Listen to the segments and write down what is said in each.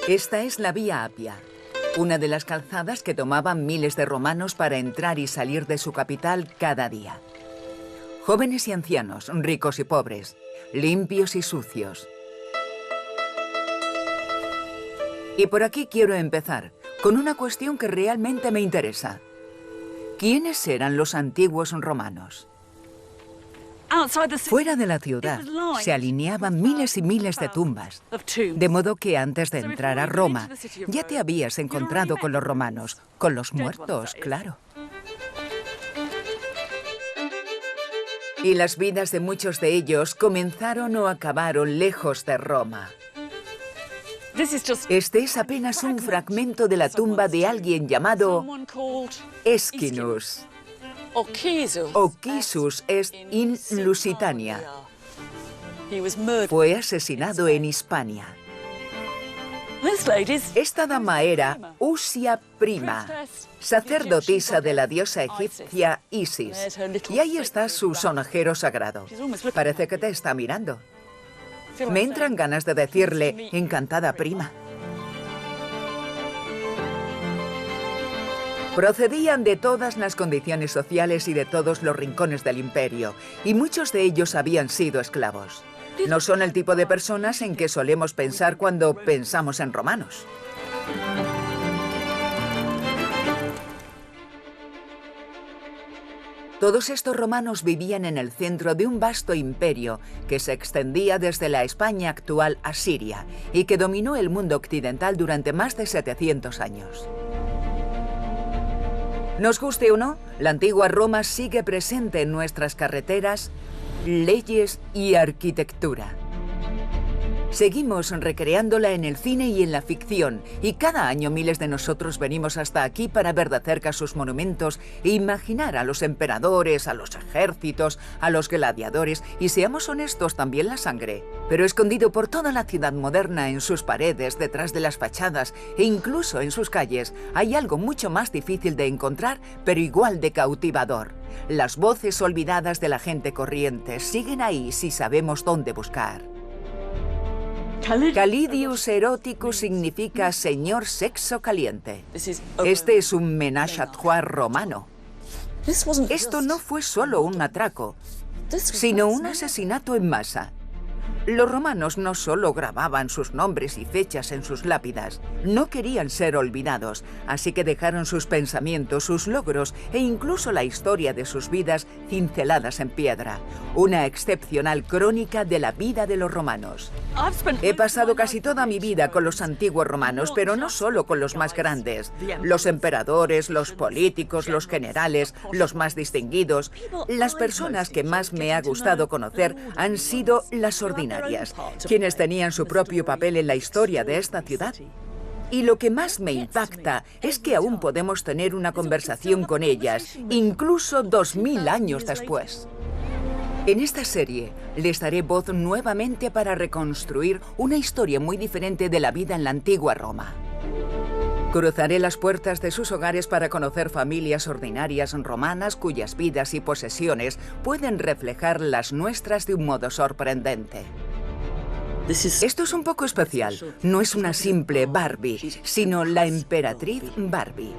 Esta es la Vía Apia, una de las calzadas que tomaban miles de romanos para entrar y salir de su capital cada día. Jóvenes y ancianos, ricos y pobres, limpios y sucios. Y por aquí quiero empezar, con una cuestión que realmente me interesa. ¿Quiénes eran los antiguos romanos? Fuera de la ciudad se alineaban miles y miles de tumbas, de modo que antes de entrar a Roma ya te habías encontrado con los romanos, con los muertos, claro. Y las vidas de muchos de ellos comenzaron o acabaron lejos de Roma. Este es apenas un fragmento de la tumba de alguien llamado Esquinus. O Quisus es in Lusitania. Fue asesinado en Hispania. Esta dama era Usia Prima, sacerdotisa de la diosa egipcia Isis. Y ahí está su sonajero sagrado. Parece que te está mirando. Me entran ganas de decirle, encantada prima. Procedían de todas las condiciones sociales y de todos los rincones del imperio, y muchos de ellos habían sido esclavos. No son el tipo de personas en que solemos pensar cuando pensamos en romanos. Todos estos romanos vivían en el centro de un vasto imperio que se extendía desde la España actual a Siria y que dominó el mundo occidental durante más de 700 años. Nos guste o no, la antigua Roma sigue presente en nuestras carreteras, leyes y arquitectura. Seguimos recreándola en el cine y en la ficción, y cada año miles de nosotros venimos hasta aquí para ver de cerca sus monumentos e imaginar a los emperadores, a los ejércitos, a los gladiadores y, seamos honestos, también la sangre. Pero escondido por toda la ciudad moderna, en sus paredes, detrás de las fachadas e incluso en sus calles, hay algo mucho más difícil de encontrar, pero igual de cautivador. Las voces olvidadas de la gente corriente siguen ahí si sabemos dónde buscar. Calidius Eroticus significa señor sexo caliente. Este es un ménage à trois romano. Esto no fue solo un atraco, sino un asesinato en masa. Los romanos no solo grababan sus nombres y fechas en sus lápidas, no querían ser olvidados, así que dejaron sus pensamientos, sus logros e incluso la historia de sus vidas cinceladas en piedra. Una excepcional crónica de la vida de los romanos. He pasado casi toda mi vida con los antiguos romanos, pero no solo con los más grandes. Los emperadores, los políticos, los generales, los más distinguidos. Las personas que más me ha gustado conocer han sido las ordinarias, quienes tenían su propio papel en la historia de esta ciudad. Y lo que más me impacta es que aún podemos tener una conversación con ellas, incluso 2000 años después. En esta serie les daré voz nuevamente para reconstruir una historia muy diferente de la vida en la antigua Roma. Cruzaré las puertas de sus hogares para conocer familias ordinarias romanas cuyas vidas y posesiones pueden reflejar las nuestras de un modo sorprendente. Esto es un poco especial. No es una simple Barbie, sino la emperatriz Barbie.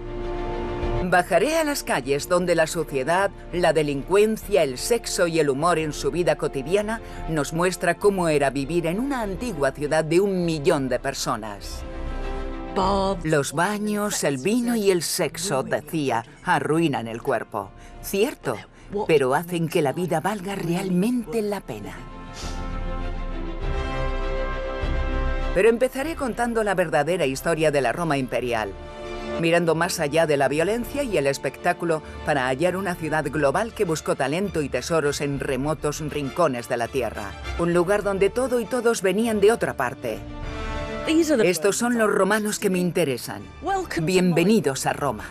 Bajaré a las calles donde la sociedad, la delincuencia, el sexo y el humor en su vida cotidiana nos muestra cómo era vivir en una antigua ciudad de 1 millón de personas. Los baños, el vino y el sexo, decía, arruinan el cuerpo. Cierto, pero hacen que la vida valga realmente la pena. Pero empezaré contando la verdadera historia de la Roma imperial, mirando más allá de la violencia y el espectáculo para hallar una ciudad global que buscó talento y tesoros en remotos rincones de la tierra. Un lugar donde todo y todos venían de otra parte. Estos son los romanos que me interesan. Bienvenidos a Roma.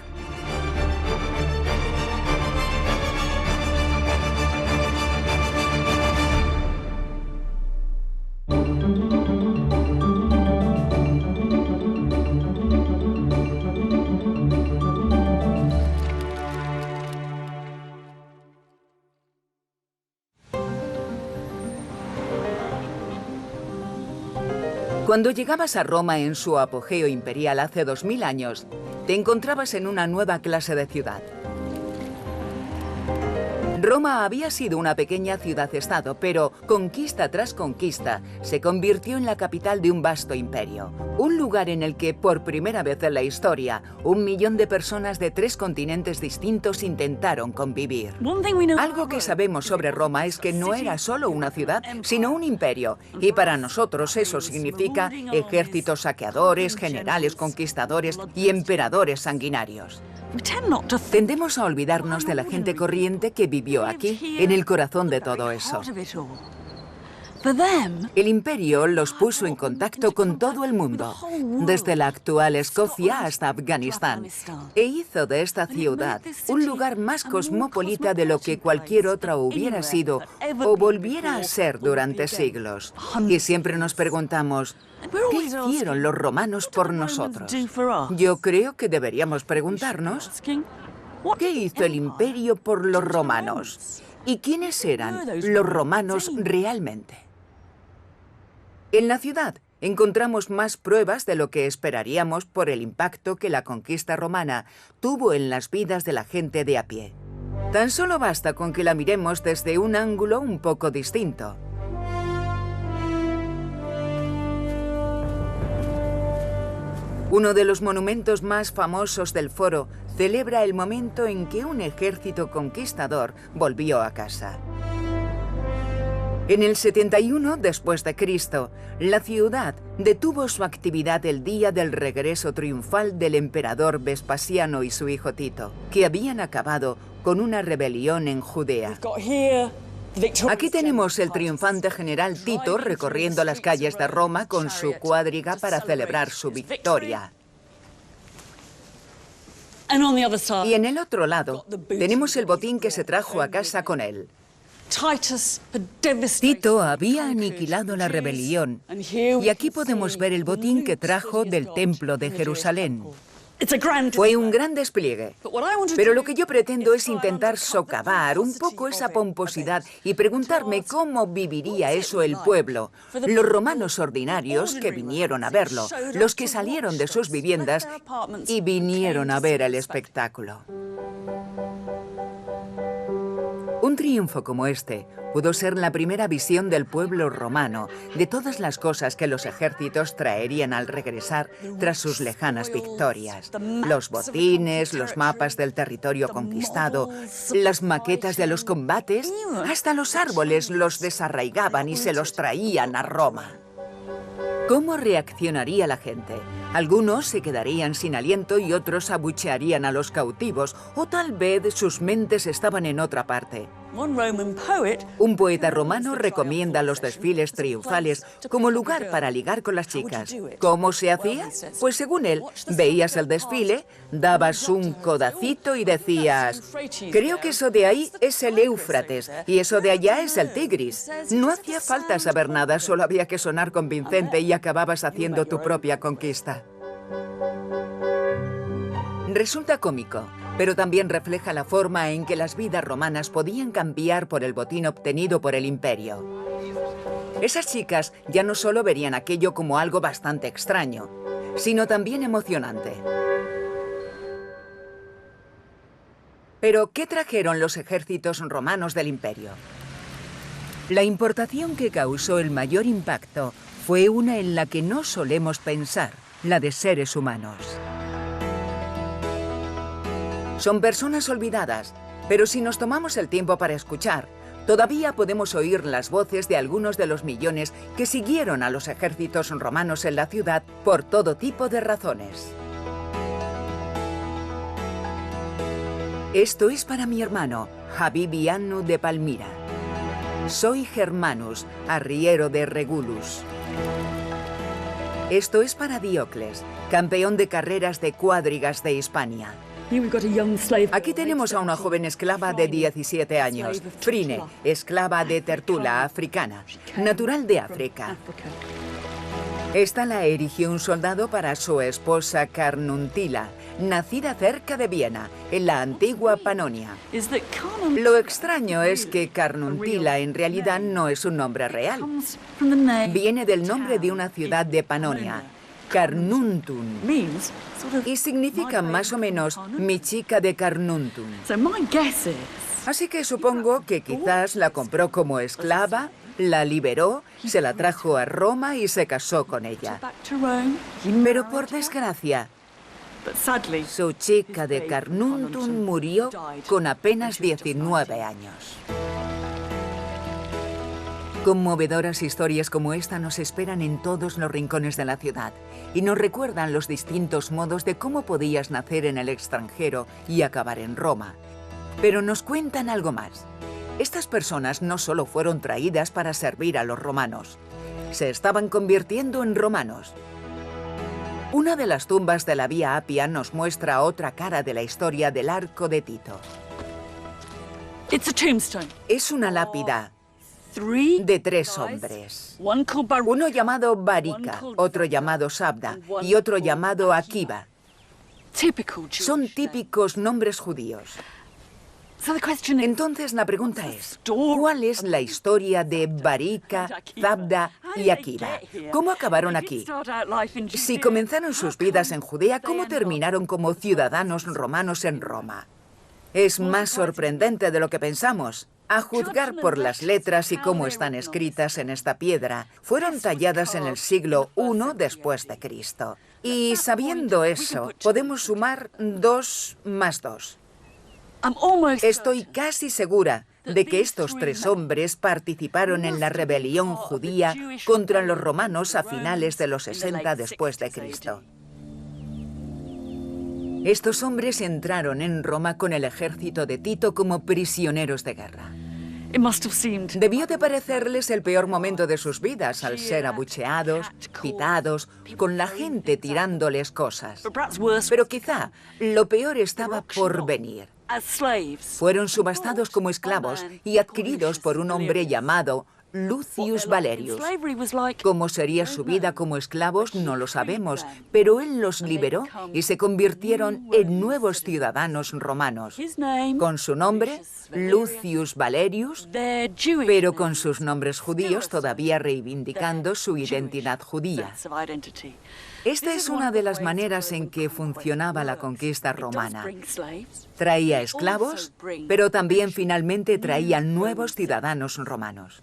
Cuando llegabas a Roma en su apogeo imperial hace 2000 años, te encontrabas en una nueva clase de ciudad. Roma había sido una pequeña ciudad-estado, pero conquista tras conquista se convirtió en la capital de un vasto imperio. Un lugar en el que, por primera vez en la historia, 1 millón de personas de 3 continentes distintos intentaron convivir. Algo que sabemos sobre Roma es que no era solo una ciudad, sino un imperio. Y para nosotros eso significa ejércitos saqueadores, generales conquistadores y emperadores sanguinarios. Tendemos a olvidarnos de la gente corriente que vivió aquí, en el corazón de todo eso. El imperio los puso en contacto con todo el mundo, desde la actual Escocia hasta Afganistán, e hizo de esta ciudad un lugar más cosmopolita de lo que cualquier otra hubiera sido o volviera a ser durante siglos. Y siempre nos preguntamos, ¿qué hicieron los romanos por nosotros? Yo creo que deberíamos preguntarnos, ¿qué hizo el imperio por los romanos? ¿Y quiénes eran los romanos realmente? En la ciudad encontramos más pruebas de lo que esperaríamos por el impacto que la conquista romana tuvo en las vidas de la gente de a pie. Tan solo basta con que la miremos desde un ángulo un poco distinto. Uno de los monumentos más famosos del Foro celebra el momento en que un ejército conquistador volvió a casa. En el 71 después de Cristo, la ciudad detuvo su actividad el día del regreso triunfal del emperador Vespasiano y su hijo Tito, que habían acabado con una rebelión en Judea. Aquí tenemos el triunfante general Tito recorriendo las calles de Roma con su cuadriga para celebrar su victoria. Y en el otro lado tenemos el botín que se trajo a casa con él. Tito había aniquilado la rebelión y aquí podemos ver el botín que trajo del templo de Jerusalén. Fue un gran despliegue, pero lo que yo pretendo es intentar socavar un poco esa pomposidad y preguntarme cómo viviría eso el pueblo, los romanos ordinarios que vinieron a verlo, los que salieron de sus viviendas y vinieron a ver el espectáculo. Un triunfo como este pudo ser la primera visión del pueblo romano de todas las cosas que los ejércitos traerían al regresar tras sus lejanas victorias. Los botines, los mapas del territorio conquistado, las maquetas de los combates, hasta los árboles los desarraigaban y se los traían a Roma. ¿Cómo reaccionaría la gente? Algunos se quedarían sin aliento y otros abuchearían a los cautivos, o tal vez sus mentes estaban en otra parte. Un poeta romano recomienda los desfiles triunfales como lugar para ligar con las chicas. ¿Cómo se hacía? Pues según él, veías el desfile, dabas un codacito y decías, creo que eso de ahí es el Éufrates y eso de allá es el Tigris. No hacía falta saber nada, solo había que sonar convincente y acababas haciendo tu propia conquista. Resulta cómico, pero también refleja la forma en que las vidas romanas podían cambiar por el botín obtenido por el imperio. Esas chicas ya no solo verían aquello como algo bastante extraño, sino también emocionante. Pero, ¿qué trajeron los ejércitos romanos del imperio? La importación que causó el mayor impacto fue una en la que no solemos pensar, la de seres humanos. Son personas olvidadas, pero si nos tomamos el tiempo para escuchar, todavía podemos oír las voces de algunos de los millones que siguieron a los ejércitos romanos en la ciudad por todo tipo de razones. Esto es para mi hermano, Javibiano de Palmira. Soy Germanus, arriero de Regulus. Esto es para Diocles, campeón de carreras de cuadrigas de Hispania. Aquí tenemos a una joven esclava de 17 años, Frine, esclava de Tertula, africana, natural de África. Esta la erigió un soldado para su esposa Carnuntila, nacida cerca de Viena, en la antigua Panonia. Lo extraño es que Carnuntila en realidad no es un nombre real. Viene del nombre de una ciudad de Panonia, Carnuntum, y significa más o menos mi chica de Carnuntum. Así que supongo que quizás la compró como esclava, la liberó, se la trajo a Roma y se casó con ella. Pero por desgracia, su chica de Carnuntum murió con apenas 19 años. Conmovedoras historias como esta nos esperan en todos los rincones de la ciudad y nos recuerdan los distintos modos de cómo podías nacer en el extranjero y acabar en Roma. Pero nos cuentan algo más. Estas personas no solo fueron traídas para servir a los romanos, se estaban convirtiendo en romanos. Una de las tumbas de la Vía Apia nos muestra otra cara de la historia del arco de Tito. Es una lápida de 3 hombres. Uno llamado Barica, otro llamado Sabda y otro llamado Akiva. Son típicos nombres judíos. Entonces la pregunta es, ¿cuál es la historia de Barica, Zabda y Akiva? ¿Cómo acabaron aquí? Si comenzaron sus vidas en Judea, ¿cómo terminaron como ciudadanos romanos en Roma? Es más sorprendente de lo que pensamos. A juzgar por las letras y cómo están escritas en esta piedra, fueron talladas en el siglo I después de Cristo. Y sabiendo eso, podemos sumar 2 más 2. Estoy casi segura de que estos 3 hombres participaron en la rebelión judía contra los romanos a finales de los 60 después de Cristo. Estos hombres entraron en Roma con el ejército de Tito como prisioneros de guerra. Debió de parecerles el peor momento de sus vidas al ser abucheados, citados, con la gente tirándoles cosas. Pero quizá lo peor estaba por venir. Fueron subastados como esclavos y adquiridos por un hombre llamado Lucius Valerius. ¿Cómo sería su vida como esclavos? No lo sabemos, pero él los liberó y se convirtieron en nuevos ciudadanos romanos. Con su nombre, Lucius Valerius, pero con sus nombres judíos todavía reivindicando su identidad judía. Esta es una de las maneras en que funcionaba la conquista romana. Traía esclavos, pero también finalmente traía nuevos ciudadanos romanos.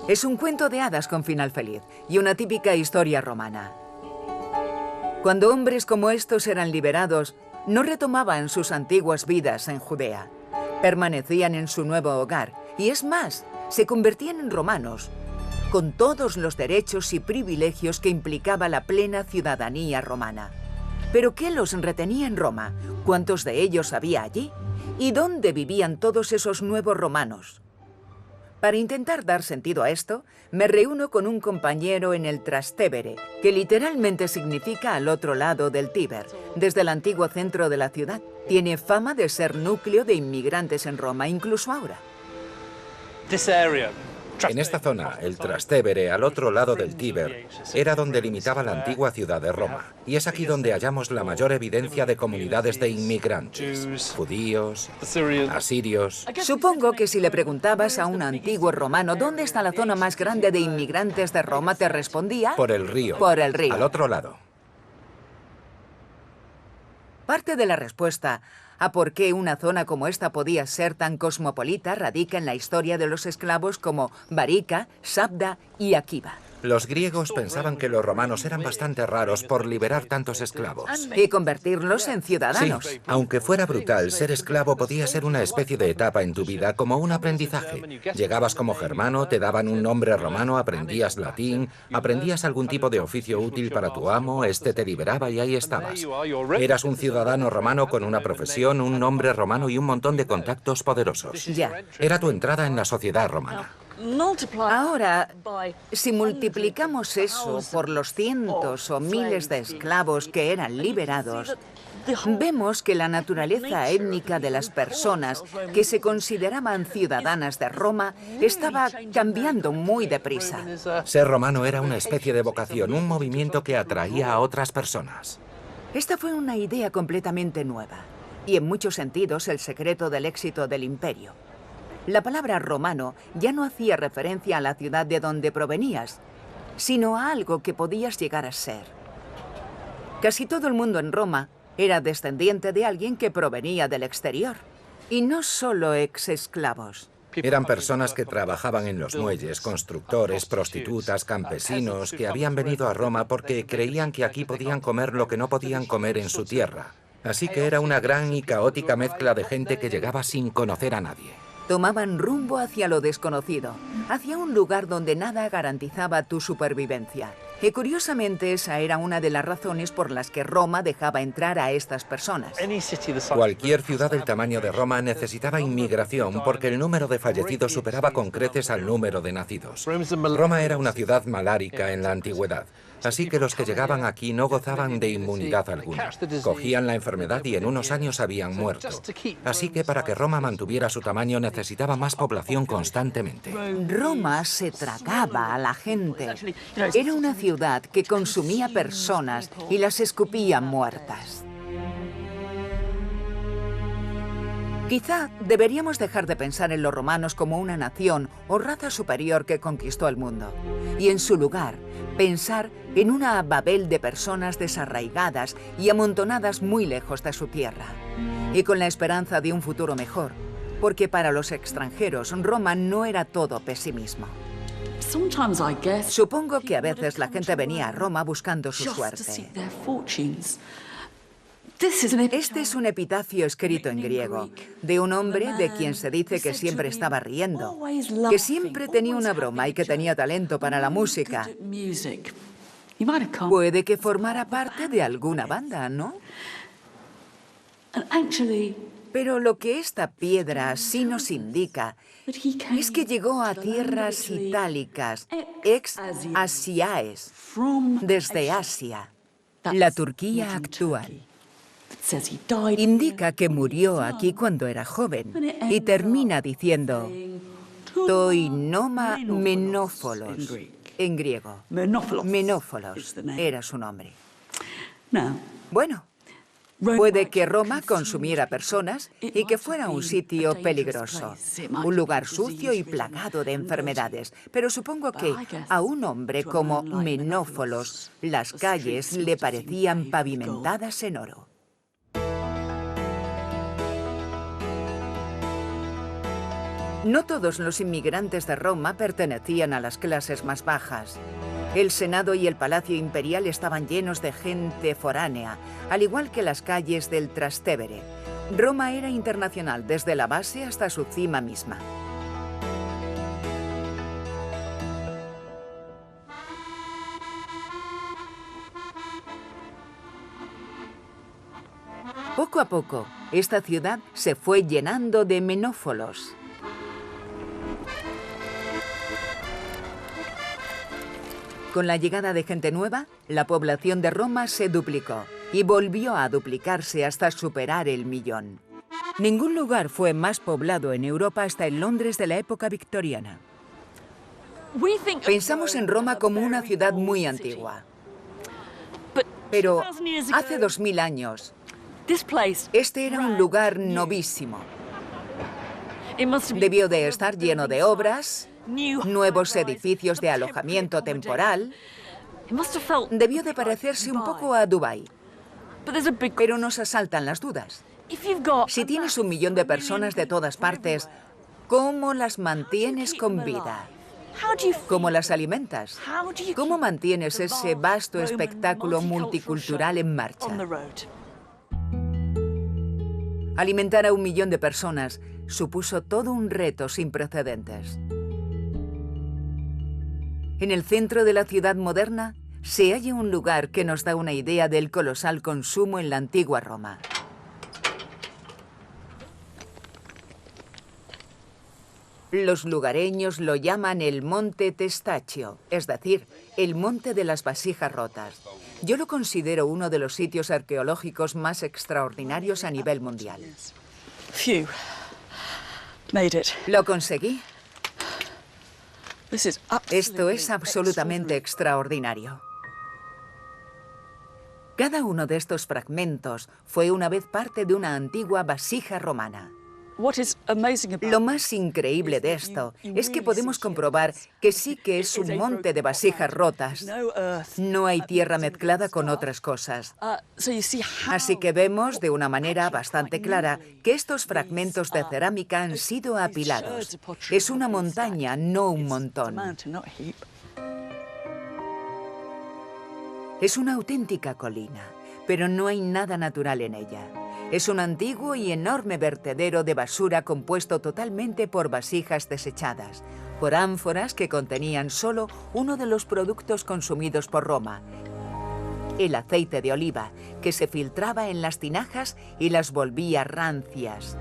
Es un cuento de hadas con final feliz y una típica historia romana. Cuando hombres como estos eran liberados, no retomaban sus antiguas vidas en Judea. Permanecían en su nuevo hogar y es más, se convertían en romanos, con todos los derechos y privilegios que implicaba la plena ciudadanía romana. ¿Pero qué los retenía en Roma? ¿Cuántos de ellos había allí? ¿Y dónde vivían todos esos nuevos romanos? Para intentar dar sentido a esto, me reúno con un compañero en el Trastevere, que literalmente significa al otro lado del Tíber, desde el antiguo centro de la ciudad. Tiene fama de ser núcleo de inmigrantes en Roma, incluso ahora. En esta zona, el Trastevere, al otro lado del Tíber, era donde limitaba la antigua ciudad de Roma. Y es aquí donde hallamos la mayor evidencia de comunidades de inmigrantes, judíos, asirios. Supongo que si le preguntabas a un antiguo romano dónde está la zona más grande de inmigrantes de Roma, te respondía... Por el río. Por el río. Al otro lado. Parte de la respuesta a por qué una zona como esta podía ser tan cosmopolita radica en la historia de los esclavos como Barica, Sabda y Akiva. Los griegos pensaban que los romanos eran bastante raros por liberar tantos esclavos. Y convertirlos en ciudadanos. Sí, aunque fuera brutal, ser esclavo podía ser una especie de etapa en tu vida, como un aprendizaje. Llegabas como germano, te daban un nombre romano, aprendías latín, aprendías algún tipo de oficio útil para tu amo, este te liberaba y ahí estabas. Eras un ciudadano romano con una profesión, un nombre romano y un montón de contactos poderosos. Ya. Era tu entrada en la sociedad romana. Ahora, si multiplicamos eso por los cientos o miles de esclavos que eran liberados, vemos que la naturaleza étnica de las personas que se consideraban ciudadanas de Roma estaba cambiando muy deprisa. Ser romano era una especie de vocación, un movimiento que atraía a otras personas. Esta fue una idea completamente nueva y en muchos sentidos el secreto del éxito del imperio. La palabra romano ya no hacía referencia a la ciudad de donde provenías, sino a algo que podías llegar a ser. Casi todo el mundo en Roma era descendiente de alguien que provenía del exterior, y no solo ex-esclavos. Eran personas que trabajaban en los muelles, constructores, prostitutas, campesinos, que habían venido a Roma porque creían que aquí podían comer lo que no podían comer en su tierra. Así que era una gran y caótica mezcla de gente que llegaba sin conocer a nadie. Tomaban rumbo hacia lo desconocido, hacia un lugar donde nada garantizaba tu supervivencia. Y curiosamente esa era una de las razones por las que Roma dejaba entrar a estas personas. Cualquier ciudad del tamaño de Roma necesitaba inmigración porque el número de fallecidos superaba con creces al número de nacidos. Roma era una ciudad malárica en la antigüedad, así que los que llegaban aquí no gozaban de inmunidad alguna. Cogían la enfermedad y en unos años habían muerto. Así que para que Roma mantuviera su tamaño necesitaba más población constantemente. Roma se tragaba a la gente. Era una ciudad que consumía personas y las escupía muertas. Quizá deberíamos dejar de pensar en los romanos como una nación o raza superior que conquistó el mundo, y en su lugar pensar en una Babel de personas desarraigadas y amontonadas muy lejos de su tierra, y con la esperanza de un futuro mejor, porque para los extranjeros Roma no era todo pesimismo. Supongo que a veces la gente venía a Roma buscando su suerte. Este es un epitafio escrito en griego, de un hombre de quien se dice que siempre estaba riendo, que siempre tenía una broma y que tenía talento para la música. Puede que formara parte de alguna banda, ¿no? Pero lo que esta piedra sí nos indica es que llegó a tierras itálicas, ex-asiaes, desde Asia, la Turquía actual. Indica que murió aquí cuando era joven y termina diciendo «toi noma Menófolos», en griego. Menófolos era su nombre. Bueno, puede que Roma consumiera personas y que fuera un sitio peligroso, un lugar sucio y plagado de enfermedades. Pero supongo que a un hombre como Menófolos las calles le parecían pavimentadas en oro. No todos los inmigrantes de Roma pertenecían a las clases más bajas. El Senado y el Palacio Imperial estaban llenos de gente foránea, al igual que las calles del Trastevere. Roma era internacional desde la base hasta su cima misma. Poco a poco, esta ciudad se fue llenando de menófolos. Con la llegada de gente nueva, la población de Roma se duplicó y volvió a duplicarse hasta superar el 1.000.000. Ningún lugar fue más poblado en Europa hasta en Londres de la época victoriana. Pensamos en Roma como una ciudad muy antigua. Pero hace 2000 años, este era un lugar novísimo. Debió de estar lleno de obras, nuevos edificios de alojamiento temporal. Debió de parecerse un poco a Dubái. Pero nos asaltan las dudas. Si tienes 1 millón de personas de todas partes, ¿cómo las mantienes con vida? ¿Cómo las alimentas? ¿Cómo mantienes ese vasto espectáculo multicultural en marcha? Alimentar a 1 millón de personas supuso todo un reto sin precedentes. En el centro de la ciudad moderna se halla un lugar que nos da una idea del colosal consumo en la antigua Roma. Los lugareños lo llaman el Monte Testaccio, es decir, el monte de las vasijas rotas. Yo lo considero uno de los sitios arqueológicos más extraordinarios a nivel mundial. Phew. Made it. Lo conseguí. Esto es absolutely absolutamente extraordinario. Cada uno de estos fragmentos fue una vez parte de una antigua vasija romana. What is amazing about Lo más increíble de esto es que podemos comprobar que sí que es un monte de vasijas rotas. no earth. No hay tierra mezclada con otras cosas. So you see how Así que vemos de una manera bastante clara que estos fragmentos de cerámica han sido apilados. Es una montaña, no un montón. mountain, not a heap. Es una auténtica colina, pero no hay nada natural en ella. Es un antiguo y enorme vertedero de basura compuesto totalmente por vasijas desechadas, por ánforas que contenían solo uno de los productos consumidos por Roma, el aceite de oliva, que se filtraba en las tinajas y las volvía rancias.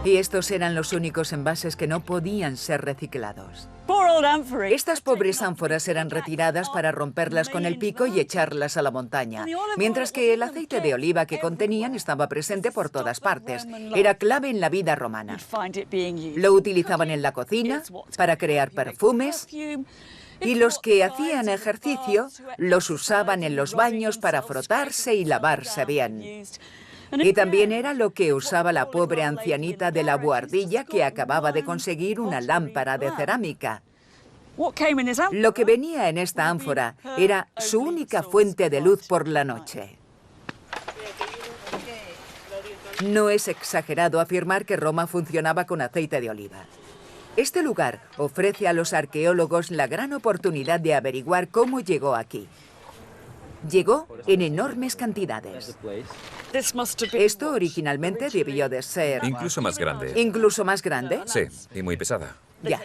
Y estos eran los únicos envases que no podían ser reciclados. Poor old amphorae. Estas pobres ánforas eran retiradas para romperlas con el pico y echarlas a la montaña, mientras que el aceite de oliva que contenían estaba presente por todas partes. Era clave en la vida romana. Find it being used. Lo utilizaban en la cocina, para crear perfumes, y los que hacían ejercicio los usaban en los baños para frotarse y lavarse bien. Y también era lo que usaba la pobre ancianita de la buhardilla que acababa de conseguir una lámpara de cerámica. What came in his amphorae? Lo que venía en esta ánfora era su única fuente de luz por la noche. No es exagerado afirmar que Roma funcionaba con aceite de oliva. Este lugar ofrece a los arqueólogos la gran oportunidad de averiguar cómo llegó aquí. Llegó en enormes cantidades. This must have been Esto originalmente debió de ser Incluso más grande. incluso más grande. Sí, y muy pesada. Ya.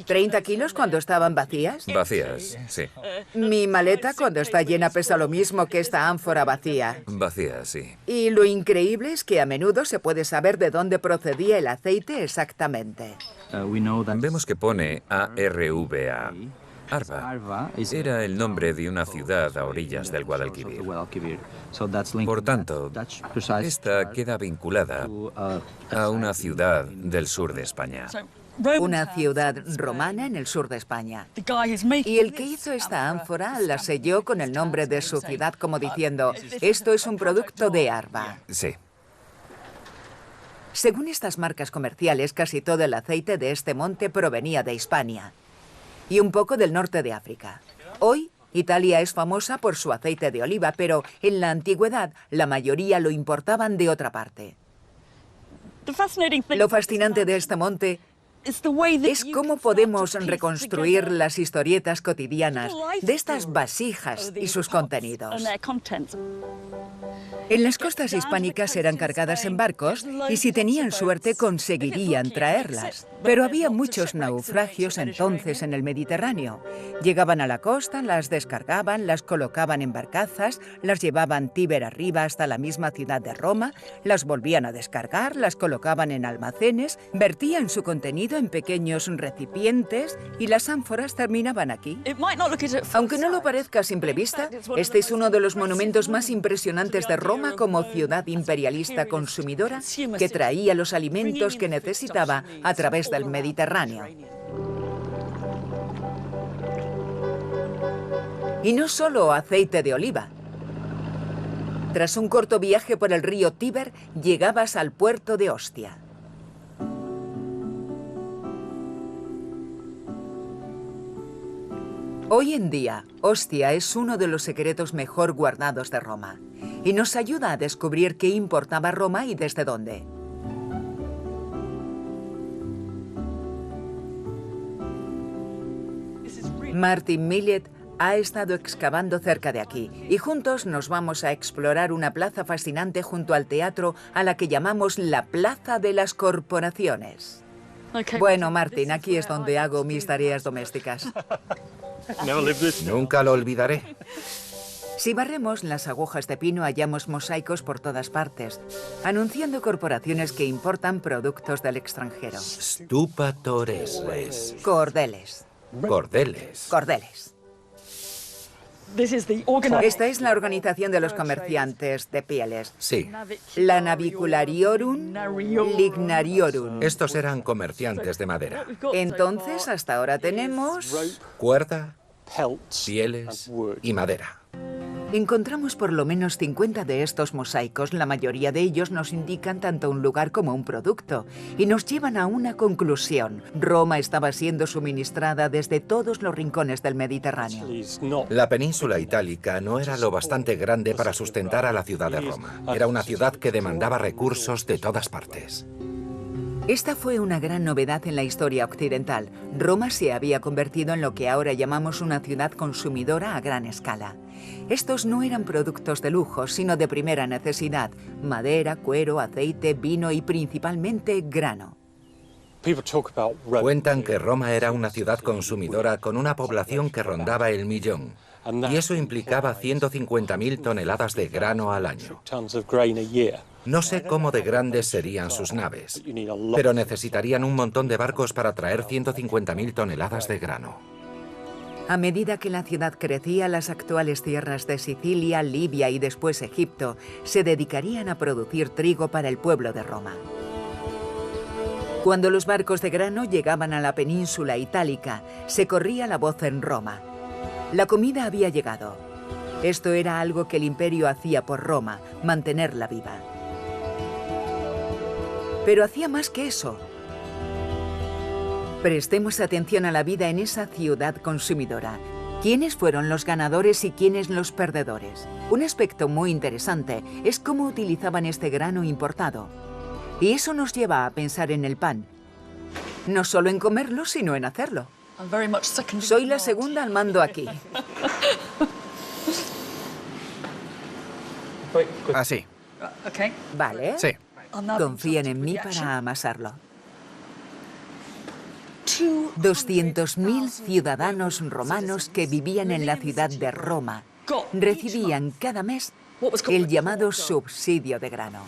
30 kilos cuando estaban vacías. Vacías, sí. Mi maleta cuando está llena pesa lo mismo que esta ánfora vacía. Vacías, sí. Y lo increíble es que a menudo se puede saber de dónde procedía el aceite exactamente. Vemos que pone ARVA. Arva era el nombre de una ciudad a orillas del Guadalquivir. Por tanto, esta queda vinculada a una ciudad del sur de España. Una ciudad romana en el sur de España. the guy who's making Y el que hizo esta ánfora la selló con el nombre de su ciudad como diciendo, esto es un producto de Arva. Sí. Según estas marcas comerciales, casi todo el aceite de este monte provenía de Hispania y un poco del norte de África. Hoy, Italia es famosa por su aceite de oliva, pero en la antigüedad la mayoría lo importaban de otra parte. the fascinating thing Lo fascinante de este monte is the way that es you cómo can podemos start to piece reconstruir together las historietas cotidianas de estas vasijas y sus contenidos. and their contents. En las costas hispánicas eran cargadas en barcos y si tenían suerte conseguirían traerlas. Pero había muchos naufragios entonces en el Mediterráneo. Llegaban a la costa, las descargaban, las colocaban en barcazas, las llevaban Tíber arriba hasta la misma ciudad de Roma, las volvían a descargar, las colocaban en almacenes, vertían su contenido en pequeños recipientes y las ánforas terminaban aquí. It might not look it at first Aunque no lo sight. parezca a simple vista, este es uno de los monumentos más impresionantes de Roma como ciudad imperialista consumidora que traía los alimentos que necesitaba a través del Mediterráneo. Y no solo aceite de oliva. Tras un corto viaje por el río Tíber, llegabas al puerto de Ostia. Hoy en día, Ostia es uno de los secretos mejor guardados de Roma y nos ayuda a descubrir qué importaba Roma y desde dónde. Martin Millet ha estado excavando cerca de aquí y juntos nos vamos a explorar una plaza fascinante junto al teatro a la que llamamos la Plaza de las Corporaciones. Okay. Bueno, Martin, aquí es donde hago mis tareas domésticas. Nunca lo olvidaré. Si barremos las agujas de pino, hallamos mosaicos por todas partes, anunciando corporaciones que importan productos del extranjero. Stupatores res. Cordeles. Cordeles. Cordeles. Esta es la organización de los comerciantes de pieles. Sí. La Naviculariorum Lignariorum. Estos eran comerciantes de madera. Entonces, hasta ahora tenemos... Cuerda, pieles y madera. Encontramos por lo menos 50 de estos mosaicos. La mayoría de ellos nos indican tanto un lugar como un producto y nos llevan a una conclusión. Roma estaba siendo suministrada desde todos los rincones del Mediterráneo. La península itálica no era lo bastante grande para sustentar a la ciudad de Roma. Era una ciudad que demandaba recursos de todas partes. Esta fue una gran novedad en la historia occidental. Roma se había convertido en lo que ahora llamamos una ciudad consumidora a gran escala. Estos no eran productos de lujo, sino de primera necesidad: madera, cuero, aceite, vino y principalmente grano. Cuentan que Roma era una ciudad consumidora con una población que rondaba el 1.000.000. Y eso implicaba 150.000 toneladas de grano al año. No sé cómo de grandes serían sus naves, pero necesitarían un montón de barcos para traer 150.000 toneladas de grano. A medida que la ciudad crecía, las actuales tierras de Sicilia, Libia y después Egipto se dedicarían a producir trigo para el pueblo de Roma. Cuando los barcos de grano llegaban a la península itálica, se corría la voz en Roma. La comida había llegado. Esto era algo que el imperio hacía por Roma, mantenerla viva. Pero hacía más que eso. Prestemos atención a la vida en esa ciudad consumidora. ¿Quiénes fueron los ganadores y quiénes los perdedores? Un aspecto muy interesante es cómo utilizaban este grano importado. Y eso nos lleva a pensar en el pan. No solo en comerlo, sino en hacerlo. Soy la segunda al mando aquí. Así. Vale. Sí. Confíen en mí para amasarlo. 200.000 ciudadanos romanos que vivían en la ciudad de Roma recibían cada mes el llamado subsidio de grano,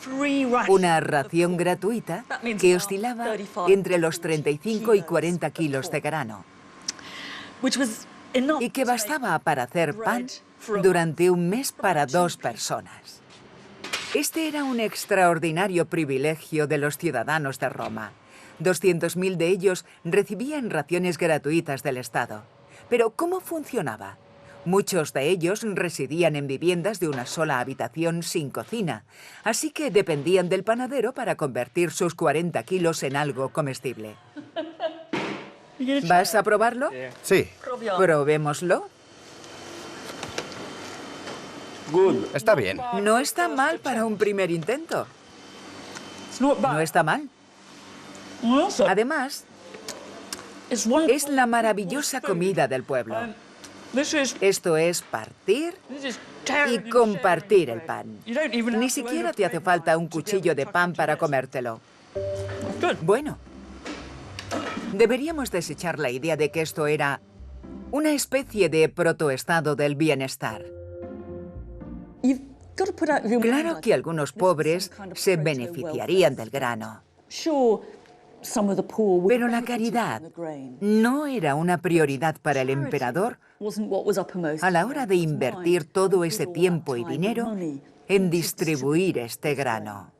una ración gratuita que oscilaba entre los 35 y 40 kilos de grano, y que bastaba para hacer pan durante un mes para 2 personas. Este era un extraordinario privilegio de los ciudadanos de Roma. 200.000 de ellos recibían raciones gratuitas del Estado. Pero ¿cómo funcionaba? Muchos de ellos residían en viviendas de una sola habitación sin cocina, así que dependían del panadero para convertir sus 40 kilos en algo comestible. ¿Vas a probarlo? Sí. Probémoslo. Está bien. No está mal para un primer intento. No está mal. Además, es la maravillosa comida del pueblo. Esto es partir y compartir el pan. Ni siquiera te hace falta un cuchillo de pan para comértelo. Bueno, deberíamos desechar la idea de que esto era una especie de protoestado del bienestar. Claro que algunos pobres se beneficiarían del grano. Pero la caridad no era una prioridad para el emperador a la hora de invertir todo ese tiempo y dinero en distribuir este grano.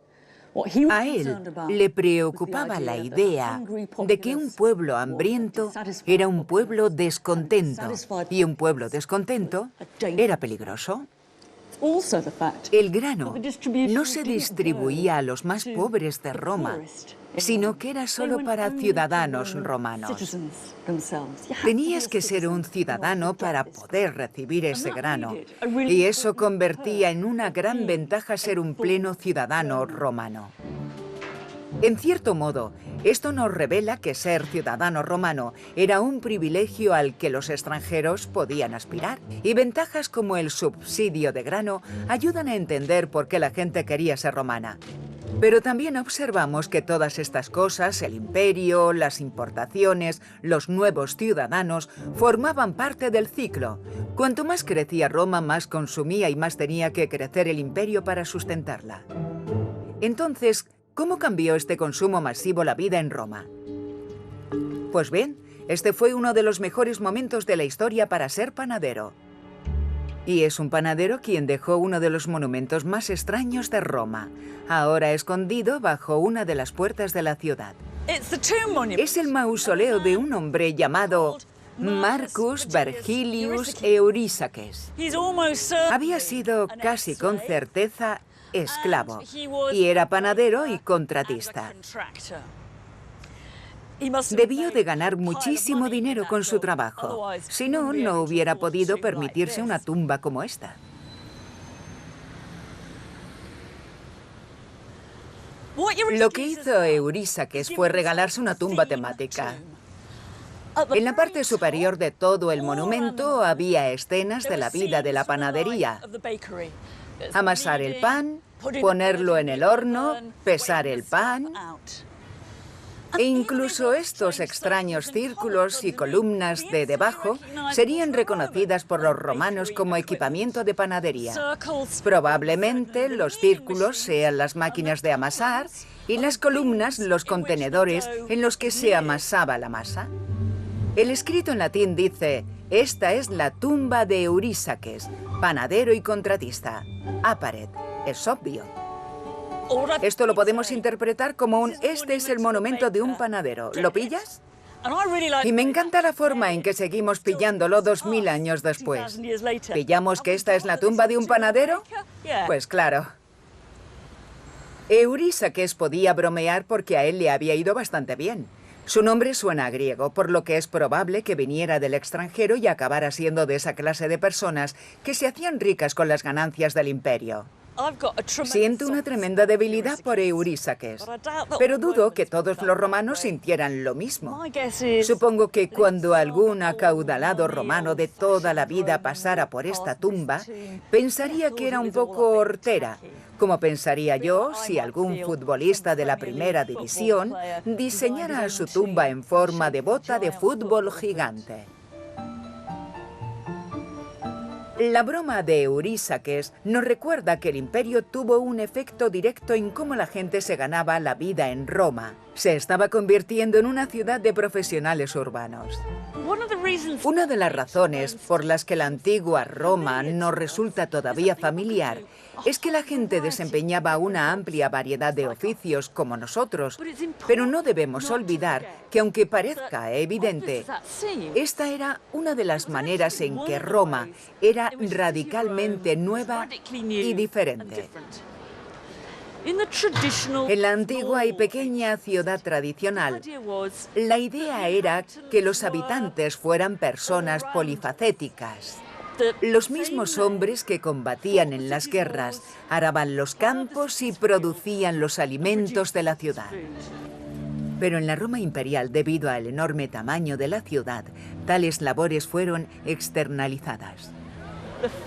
A él le preocupaba la idea de que un pueblo hambriento era un pueblo descontento, y un pueblo descontento era peligroso. El grano no se distribuía a los más pobres de Roma, sino que era solo para ciudadanos romanos. Tenías que ser un ciudadano para poder recibir ese grano, y eso convertía en una gran ventaja ser un pleno ciudadano romano. En cierto modo, esto nos revela que ser ciudadano romano era un privilegio al que los extranjeros podían aspirar, y ventajas como el subsidio de grano ayudan a entender por qué la gente quería ser romana. Pero también observamos que todas estas cosas, el imperio, las importaciones, los nuevos ciudadanos, formaban parte del ciclo. Cuanto más crecía Roma, más consumía y más tenía que crecer el imperio para sustentarla. Entonces, ¿cómo cambió este consumo masivo la vida en Roma? Pues bien, este fue uno de los mejores momentos de la historia para ser panadero. Y es un panadero quien dejó uno de los monumentos más extraños de Roma, ahora escondido bajo una de las puertas de la ciudad. Es el mausoleo de un hombre llamado Marcus Vergilius Eurísaques. Había sido casi con certeza esclavo y era panadero y contratista. Debió de ganar muchísimo dinero con su trabajo, si no, no hubiera podido permitirse una tumba como esta. Lo que hizo Eurísaques fue regalarse una tumba temática. En la parte superior de todo el monumento había escenas de la vida de la panadería. Amasar el pan, ponerlo en el horno, pesar el pan. E incluso estos extraños círculos y columnas de debajo serían reconocidas por los romanos como equipamiento de panadería. Probablemente los círculos sean las máquinas de amasar y las columnas los contenedores en los que se amasaba la masa. El escrito en latín dice: esta es la tumba de Eurísaques, panadero y contratista. Aparet, es obvio. Esto lo podemos interpretar como un este es el monumento de un panadero. ¿Lo pillas? Y me encanta la forma en que seguimos pillándolo 2000 años después. ¿Pillamos que esta es la tumba de un panadero? Pues claro. Eurísaques podía bromear porque a él le había ido bastante bien. Su nombre suena a griego, por lo que es probable que viniera del extranjero y acabara siendo de esa clase de personas que se hacían ricas con las ganancias del imperio. Siento una tremenda debilidad por Eurísaques, pero dudo que todos los romanos sintieran lo mismo. Supongo que cuando algún acaudalado romano de toda la vida pasara por esta tumba, pensaría que era un poco hortera, como pensaría yo si algún futbolista de la primera división diseñara su tumba en forma de bota de fútbol gigante. La broma de Eurísaques nos recuerda que el imperio tuvo un efecto directo en cómo la gente se ganaba la vida en Roma. Se estaba convirtiendo en una ciudad de profesionales urbanos. Una de las razones por las que la antigua Roma nos resulta todavía familiar es que la gente desempeñaba una amplia variedad de oficios como nosotros, pero no debemos olvidar que aunque parezca evidente, esta era una de las maneras en que Roma era radicalmente nueva y diferente. En la antigua y pequeña ciudad tradicional, la idea era que los habitantes fueran personas polifacéticas. Los mismos hombres que combatían en las guerras, araban los campos y producían los alimentos de la ciudad. Pero en la Roma imperial, debido al enorme tamaño de la ciudad, tales labores fueron externalizadas.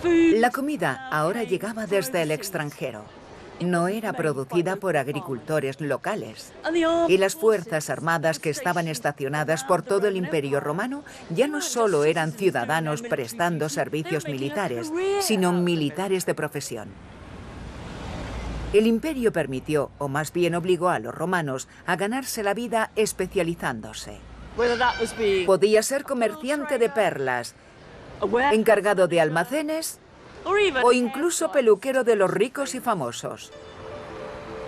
La comida ahora llegaba desde el extranjero. No era producida por agricultores locales. Y las fuerzas armadas que estaban estacionadas por todo el Imperio Romano ya no solo eran ciudadanos prestando servicios militares, sino militares de profesión. El imperio permitió, o más bien obligó a los romanos, a ganarse la vida especializándose. Podía ser comerciante de perlas, encargado de almacenes o incluso peluquero de los ricos y famosos.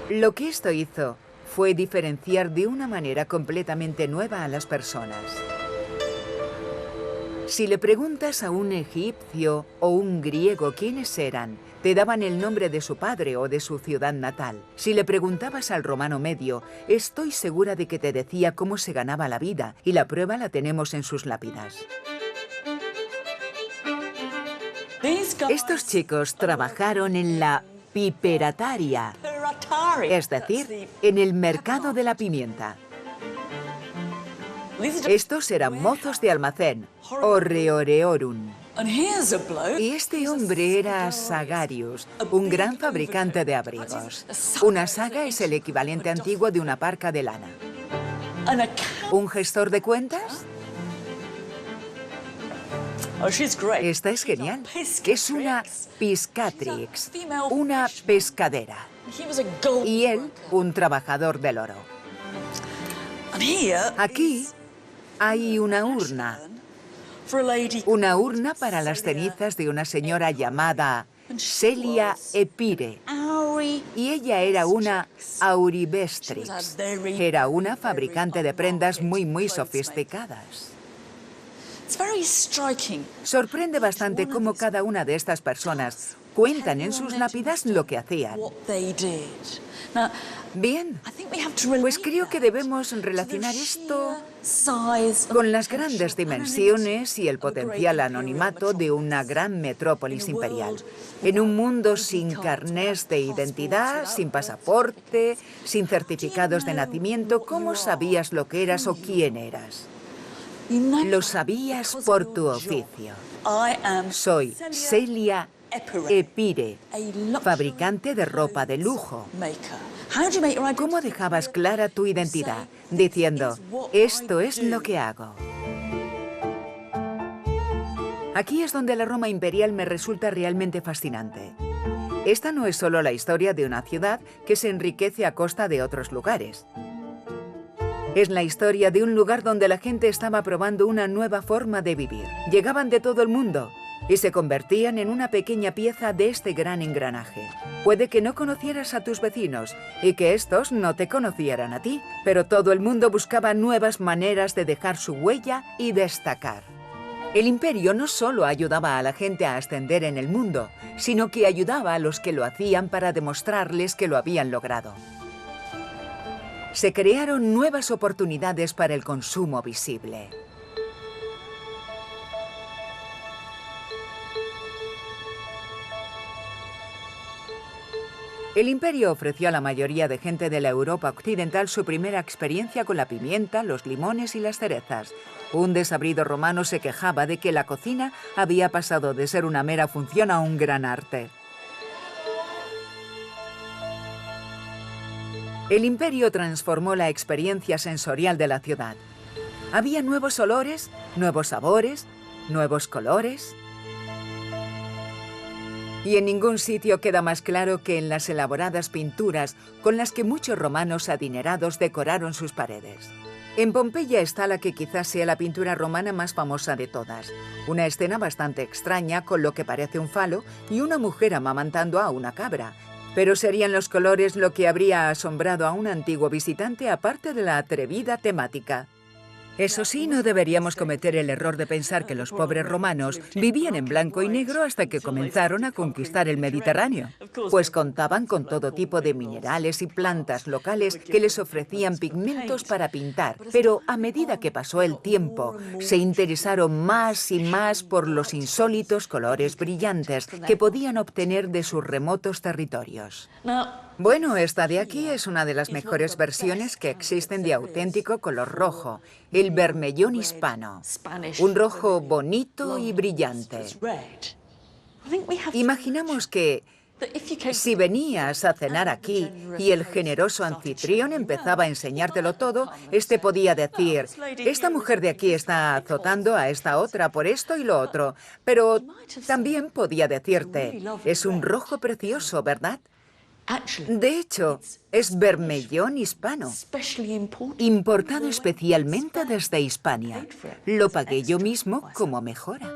Lo que esto hizo fue diferenciar de una manera completamente nueva a las personas. Si le preguntas a un egipcio o un griego quiénes eran, te daban el nombre de su padre o de su ciudad natal. Si le preguntabas al romano medio, estoy segura de que te decía cómo se ganaba la vida, y la prueba la tenemos en sus lápidas. Estos chicos trabajaron en la piperataria, es decir, en el mercado de la pimienta. Estos eran mozos de almacén, horreoreorum. Y este hombre era Sagarius, un gran fabricante de abrigos. Una saga es el equivalente antiguo de una parca de lana. ¿Un gestor de cuentas? Esta es genial. Es una piscatrix, una pescadera. Y él, un trabajador del oro. Aquí hay una urna Una urna para las cenizas de una señora llamada Celia Epire. Y ella era una auribestrix. Era una fabricante de prendas muy sofisticadas. Sorprende bastante cómo cada una de estas personas cuentan en sus lápidas lo que hacían. Bien, pues creo que debemos relacionar esto con las grandes dimensiones y el potencial anonimato de una gran metrópolis imperial. En un mundo sin carnés de identidad, sin pasaporte, sin certificados de nacimiento, ¿cómo sabías lo que eras o quién eras? Lo sabías por tu oficio. Soy Celia Epire, fabricante de ropa de lujo. ¿Cómo dejabas clara tu identidad? Diciendo, esto es lo que hago. Aquí es donde la Roma imperial me resulta realmente fascinante. Esta no es solo la historia de una ciudad que se enriquece a costa de otros lugares. Es la historia de un lugar donde la gente estaba probando una nueva forma de vivir. Llegaban de todo el mundo y se convertían en una pequeña pieza de este gran engranaje. Puede que no conocieras a tus vecinos y que estos no te conocieran a ti, pero todo el mundo buscaba nuevas maneras de dejar su huella y destacar. El imperio no solo ayudaba a la gente a ascender en el mundo, sino que ayudaba a los que lo hacían para demostrarles que lo habían logrado. Se crearon nuevas oportunidades para el consumo visible. El imperio ofreció a la mayoría de gente de la Europa occidental su primera experiencia con la pimienta, los limones y las cerezas. Un desabrido romano se quejaba de que la cocina había pasado de ser una mera función a un gran arte. El imperio transformó la experiencia sensorial de la ciudad. Había nuevos olores, nuevos sabores, nuevos colores. Y en ningún sitio queda más claro que en las elaboradas pinturas con las que muchos romanos adinerados decoraron sus paredes. En Pompeya está la que quizás sea la pintura romana más famosa de todas. Una escena bastante extraña con lo que parece un falo y una mujer amamantando a una cabra. Pero serían los colores lo que habría asombrado a un antiguo visitante aparte de la atrevida temática. Eso sí, no deberíamos cometer el error de pensar que los pobres romanos vivían en blanco y negro hasta que comenzaron a conquistar el Mediterráneo, pues contaban con todo tipo de minerales y plantas locales que les ofrecían pigmentos para pintar. Pero a medida que pasó el tiempo, se interesaron más y más por los insólitos colores brillantes que podían obtener de sus remotos territorios. Bueno, esta de aquí es una de las mejores versiones que existen de auténtico color rojo, el vermellón hispano. Un rojo bonito y brillante. Imaginamos que si venías a cenar aquí y el generoso anfitrión empezaba a enseñártelo todo, este podía decir, esta mujer de aquí está azotando a esta otra por esto y lo otro. Pero también podía decirte, es un rojo precioso, ¿verdad? De hecho, es vermellón hispano, importado especialmente desde Hispania. Lo pagué yo mismo como mejora.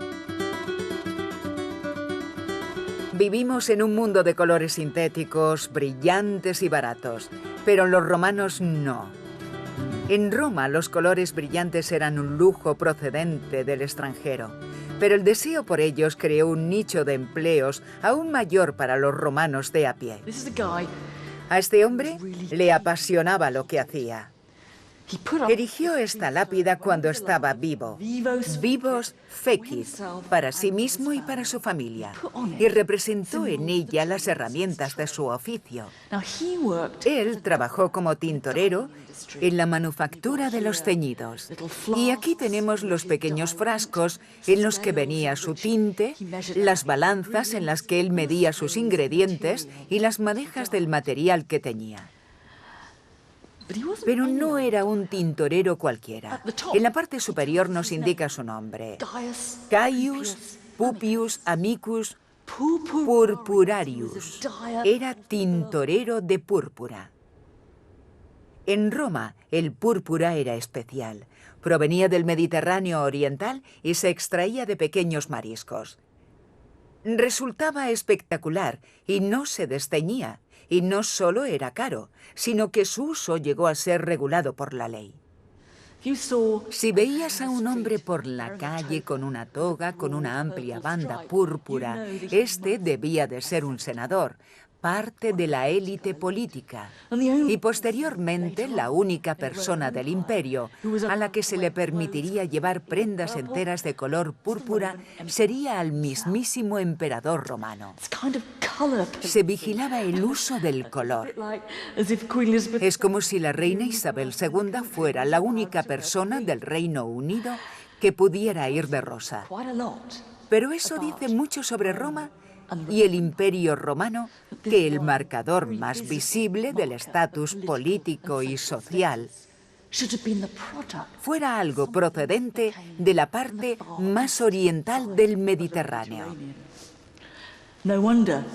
Vivimos en un mundo de colores sintéticos, brillantes y baratos, pero los romanos no. En Roma, los colores brillantes eran un lujo procedente del extranjero. Pero el deseo por ellos creó un nicho de empleos aún mayor para los romanos de a pie. A este hombre le apasionaba lo que hacía. Erigió esta lápida cuando estaba vivo, vivos fecit, para sí mismo y para su familia, y representó en ella las herramientas de su oficio. Él trabajó como tintorero en la manufactura de los ceñidos. Y aquí tenemos los pequeños frascos en los que venía su tinte, las balanzas en las que él medía sus ingredientes y las madejas del material que teñía. Pero no era un tintorero cualquiera. En la parte superior nos indica su nombre. Caius Pupius Amicus Purpurarius. Era tintorero de púrpura. En Roma, el púrpura era especial. Provenía del Mediterráneo oriental y se extraía de pequeños mariscos. Resultaba espectacular y no se desteñía. Y no solo era caro, sino que su uso llegó a ser regulado por la ley. Si veías a un hombre por la calle con una toga, con una amplia banda púrpura, este debía de ser un senador, parte de la élite política, y posteriormente la única persona del imperio a la que se le permitiría llevar prendas enteras de color púrpura sería al mismísimo emperador romano. Se vigilaba el uso del color. Es como si la reina Isabel II fuera la única persona del Reino Unido que pudiera ir de rosa. Pero eso dice mucho sobre Roma y el Imperio Romano, que el marcador más visible del estatus político y social fuera algo procedente de la parte más oriental del Mediterráneo.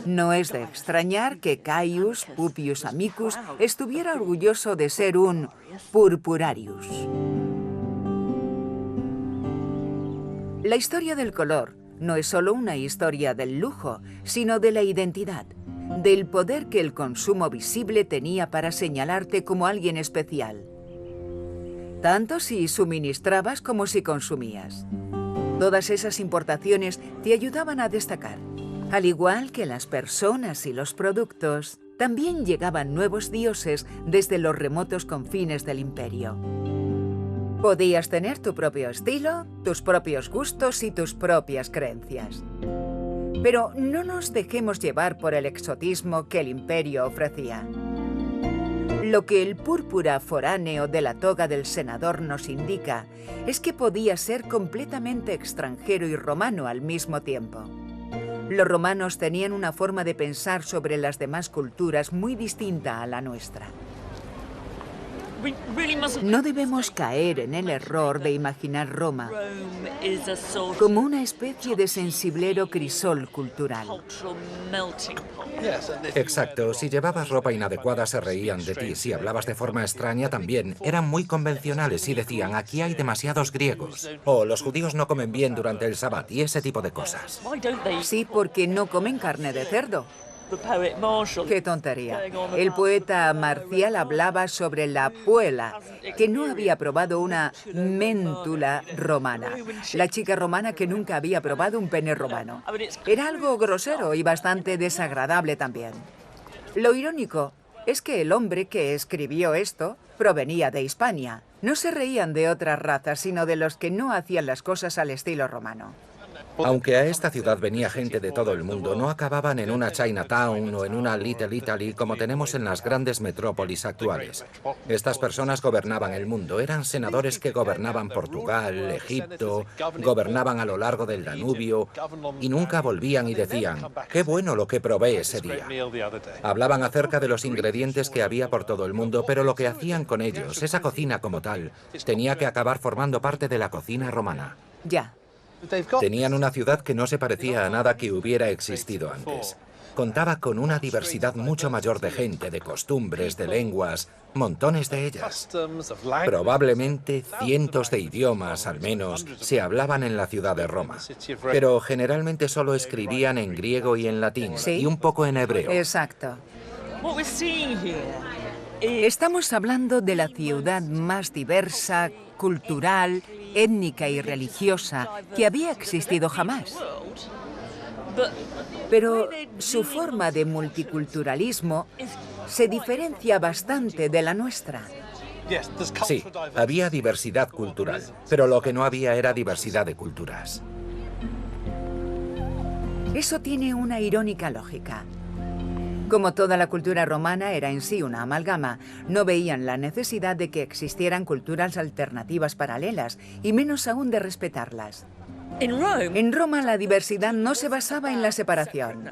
No es de extrañar que Caius Pupius Amicus estuviera orgulloso de ser un purpurarius. La historia del color no es solo una historia del lujo, sino de la identidad, del poder que el consumo visible tenía para señalarte como alguien especial, tanto si suministrabas como si consumías. Todas esas importaciones te ayudaban a destacar. Al igual que las personas y los productos, también llegaban nuevos dioses desde los remotos confines del imperio. Podías tener tu propio estilo, tus propios gustos y tus propias creencias. Pero no nos dejemos llevar por el exotismo que el imperio ofrecía. Lo que el púrpura foráneo de la toga del senador nos indica es que podía ser completamente extranjero y romano al mismo tiempo. Los romanos tenían una forma de pensar sobre las demás culturas muy distinta a la nuestra. No debemos caer en el error de imaginar Roma como una especie de sensiblero crisol cultural. Exacto, si llevabas ropa inadecuada se reían de ti, si hablabas de forma extraña también. Eran muy convencionales y decían, aquí hay demasiados griegos. O los judíos no comen bien durante el Sabbat y ese tipo de cosas. Sí, porque no comen carne de cerdo. ¡Qué tontería! El poeta Marcial hablaba sobre la puela, que no había probado una méntula romana. La chica romana que nunca había probado un pene romano. Era algo grosero y bastante desagradable también. Lo irónico es que el hombre que escribió esto provenía de Hispania. No se reían de otras razas, sino de los que no hacían las cosas al estilo romano. Aunque a esta ciudad venía gente de todo el mundo, no acababan en una Chinatown o en una Little Italy como tenemos en las grandes metrópolis actuales. Estas personas gobernaban el mundo, eran senadores que gobernaban Portugal, Egipto, gobernaban a lo largo del Danubio y nunca volvían y decían, qué bueno lo que probé ese día. Hablaban acerca de los ingredientes que había por todo el mundo, pero lo que hacían con ellos, esa cocina como tal, tenía que acabar formando parte de la cocina romana. Ya. Tenían una ciudad que no se parecía a nada que hubiera existido antes. Contaba con una diversidad mucho mayor de gente, de costumbres, de lenguas, montones de ellas. Probablemente cientos de idiomas, al menos, se hablaban en la ciudad de Roma. Pero generalmente solo escribían en griego y en latín, ¿Sí? Y un poco en hebreo. Exacto. Estamos hablando de la ciudad más diversa, cultural, étnica y religiosa que había existido jamás. Pero su forma de multiculturalismo se diferencia bastante de la nuestra. Sí, había diversidad cultural, pero lo que no había era diversidad de culturas. Eso tiene una irónica lógica. Como toda la cultura romana era en sí una amalgama, no veían la necesidad de que existieran culturas alternativas paralelas, y menos aún de respetarlas. En Roma la diversidad no se basaba en la separación.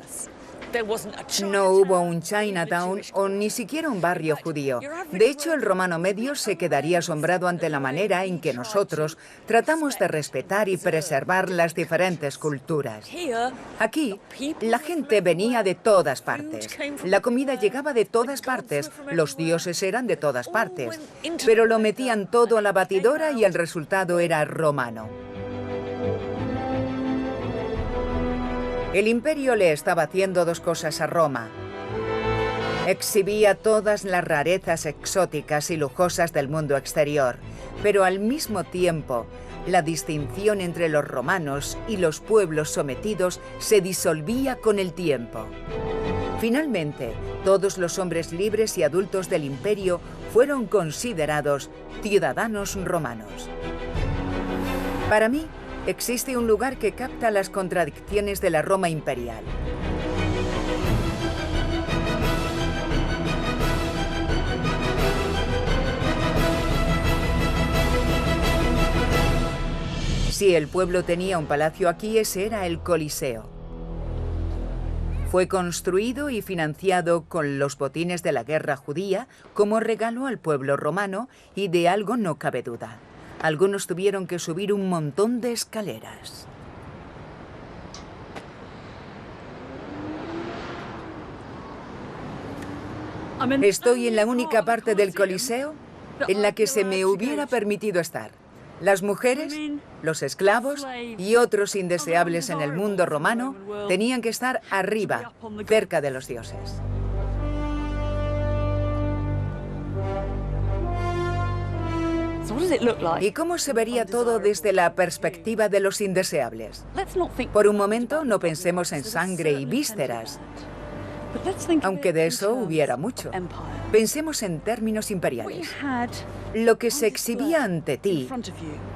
No hubo un Chinatown o ni siquiera un barrio judío. De hecho, el romano medio se quedaría asombrado ante la manera en que nosotros tratamos de respetar y preservar las diferentes culturas. Aquí, la gente venía de todas partes. La comida llegaba de todas partes, los dioses eran de todas partes. Pero lo metían todo a la batidora y el resultado era romano. El imperio le estaba haciendo dos cosas a Roma. Exhibía todas las rarezas exóticas y lujosas del mundo exterior, pero al mismo tiempo, la distinción entre los romanos y los pueblos sometidos se disolvía con el tiempo. Finalmente, todos los hombres libres y adultos del imperio fueron considerados ciudadanos romanos. Para mí, existe un lugar que capta las contradicciones de la Roma imperial. Si el pueblo tenía un palacio aquí, ese era el Coliseo. Fue construido y financiado con los botines de la guerra judía como regalo al pueblo romano y de algo no cabe duda. Algunos tuvieron que subir un montón de escaleras. Estoy en la única parte del Coliseo en la que se me hubiera permitido estar. Las mujeres, los esclavos y otros indeseables en el mundo romano tenían que estar arriba, cerca de los dioses. ¿Y cómo se vería todo desde la perspectiva de los indeseables? Por un momento no pensemos en sangre y vísceras, aunque de eso hubiera mucho. Pensemos en términos imperiales. Lo que se exhibía ante ti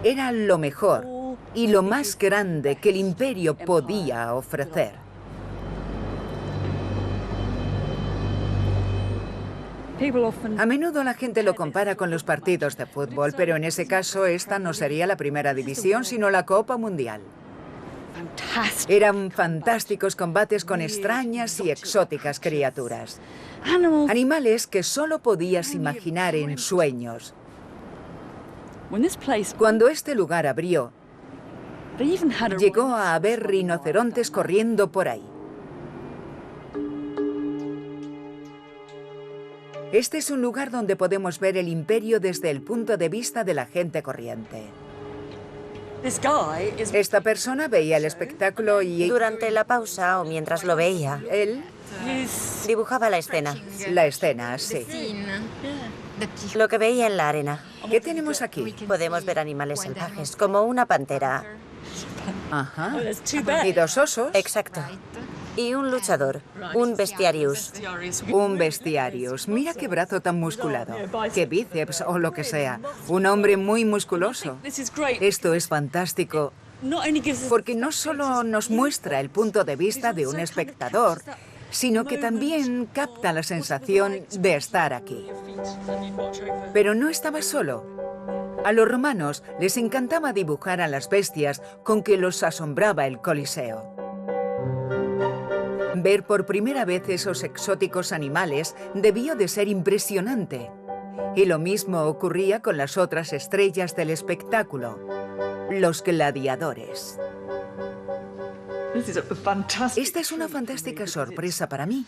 era lo mejor y lo más grande que el imperio podía ofrecer. A menudo la gente lo compara con los partidos de fútbol, pero en ese caso esta no sería la primera división, sino la Copa Mundial. Eran fantásticos combates con extrañas y exóticas criaturas. Animales que solo podías imaginar en sueños. Cuando este lugar abrió, llegó a haber rinocerontes corriendo por ahí. Este es un lugar donde podemos ver el imperio desde el punto de vista de la gente corriente. Esta persona veía el espectáculo y... Durante la pausa o mientras lo veía, él dibujaba la escena. La escena, sí. Lo que veía en la arena. ¿Qué tenemos aquí? Podemos ver animales salvajes, como una pantera. Ajá. Y dos osos. Exacto. Y un luchador, un bestiarius. Un bestiarius. Mira qué brazo tan musculado. Qué bíceps o lo que sea. Un hombre muy musculoso. Esto es fantástico. Porque no solo nos muestra el punto de vista de un espectador, sino que también capta la sensación de estar aquí. Pero no estaba solo. A los romanos les encantaba dibujar a las bestias con que los asombraba el Coliseo. Ver por primera vez esos exóticos animales debió de ser impresionante. Y lo mismo ocurría con las otras estrellas del espectáculo, los gladiadores. Esta es una fantástica sorpresa para mí,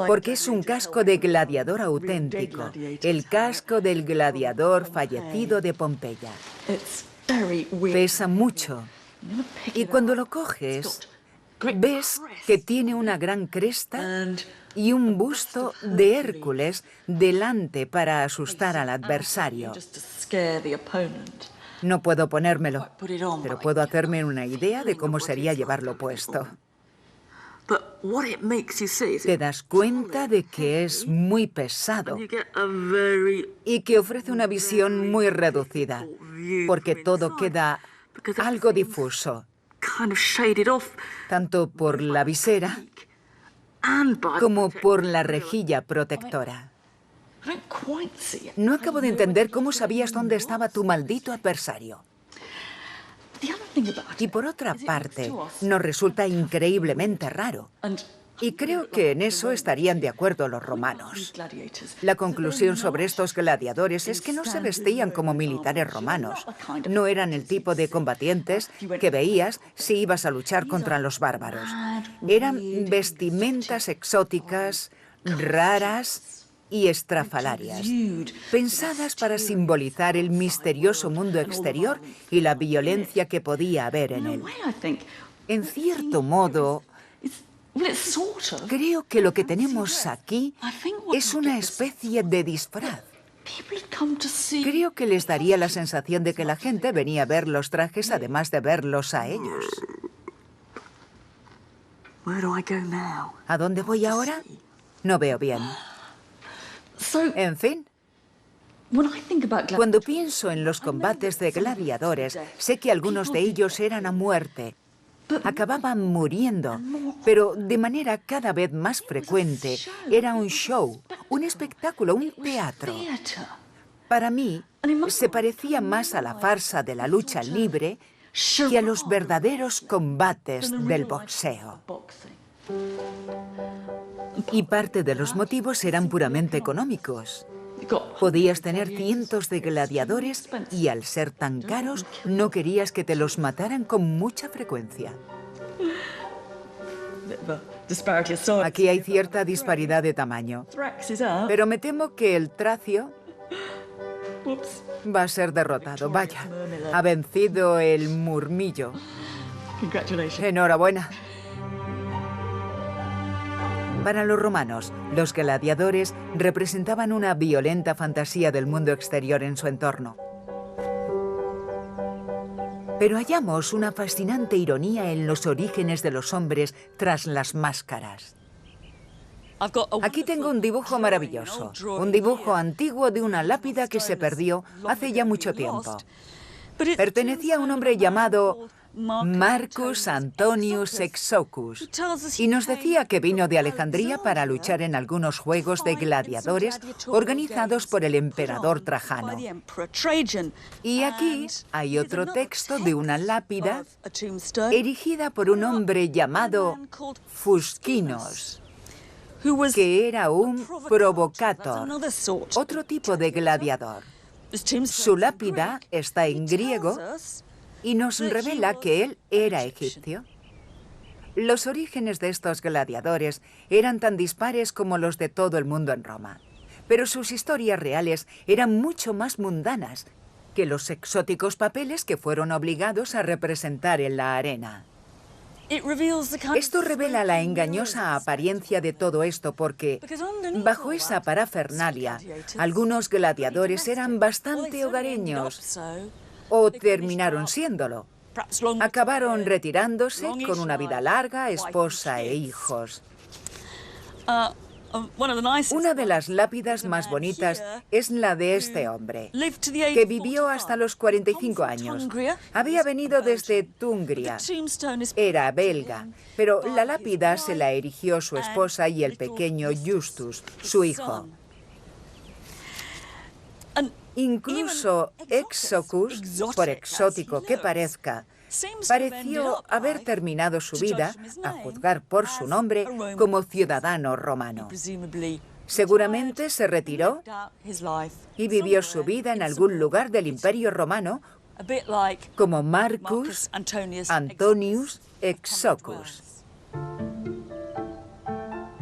porque es un casco de gladiador auténtico, el casco del gladiador fallecido de Pompeya. Pesa mucho, y cuando lo coges, ves que tiene una gran cresta y un busto de Hércules delante para asustar al adversario. No puedo ponérmelo, pero puedo hacerme una idea de cómo sería llevarlo puesto. Te das cuenta de que es muy pesado y que ofrece una visión muy reducida, porque todo queda algo difuso, tanto por la visera como por la rejilla protectora. No acabo de entender cómo sabías dónde estaba tu maldito adversario. Y por otra parte, nos resulta increíblemente raro. Y creo que en eso estarían de acuerdo los romanos. La conclusión sobre estos gladiadores es que no se vestían como militares romanos. No eran el tipo de combatientes que veías si ibas a luchar contra los bárbaros. Eran vestimentas exóticas, raras y estrafalarias, pensadas para simbolizar el misterioso mundo exterior y la violencia que podía haber en él. En cierto modo, creo que lo que tenemos aquí es una especie de disfraz. Creo que les daría la sensación de que la gente venía a ver los trajes además de verlos a ellos. ¿A dónde voy ahora? No veo bien. En fin. Cuando pienso en los combates de gladiadores, sé que algunos de ellos eran a muerte. Acababan muriendo, pero de manera cada vez más frecuente era un show, un espectáculo, un teatro. Para mí, se parecía más a la farsa de la lucha libre que a los verdaderos combates del boxeo. Y parte de los motivos eran puramente económicos. Podías tener cientos de gladiadores y al ser tan caros, no querías que te los mataran con mucha frecuencia. Aquí hay cierta disparidad de tamaño. Pero me temo que el tracio va a ser derrotado. Vaya, ha vencido el murmillo. Enhorabuena. Para los romanos, los gladiadores representaban una violenta fantasía del mundo exterior en su entorno. Pero hallamos una fascinante ironía en los orígenes de los hombres tras las máscaras. Aquí tengo un dibujo maravilloso, un dibujo antiguo de una lápida que se perdió hace ya mucho tiempo. Pertenecía a un hombre llamado Marcus Antonius Exocus, y nos decía que vino de Alejandría para luchar en algunos juegos de gladiadores organizados por el emperador Trajano. Y aquí hay otro texto de una lápida erigida por un hombre llamado Fusquinos, que era un provocator, otro tipo de gladiador. Su lápida está en griego y nos revela que él era egipcio. Los orígenes de estos gladiadores eran tan dispares como los de todo el mundo en Roma, pero sus historias reales eran mucho más mundanas que los exóticos papeles que fueron obligados a representar en la arena. Esto revela la engañosa apariencia de todo esto porque, bajo esa parafernalia, algunos gladiadores eran bastante hogareños, o terminaron siéndolo. Acabaron retirándose con una vida larga, esposa e hijos. Una de las lápidas más bonitas es la de este hombre, que vivió hasta los 45 años. Había venido desde Tungria. Era belga, pero la lápida se la erigió su esposa y el pequeño Justus, su hijo. Incluso Exocus, por exótico que parezca, pareció haber terminado su vida, a juzgar por su nombre, como ciudadano romano. Seguramente se retiró y vivió su vida en algún lugar del Imperio Romano, como Marcus Antonius Exocus.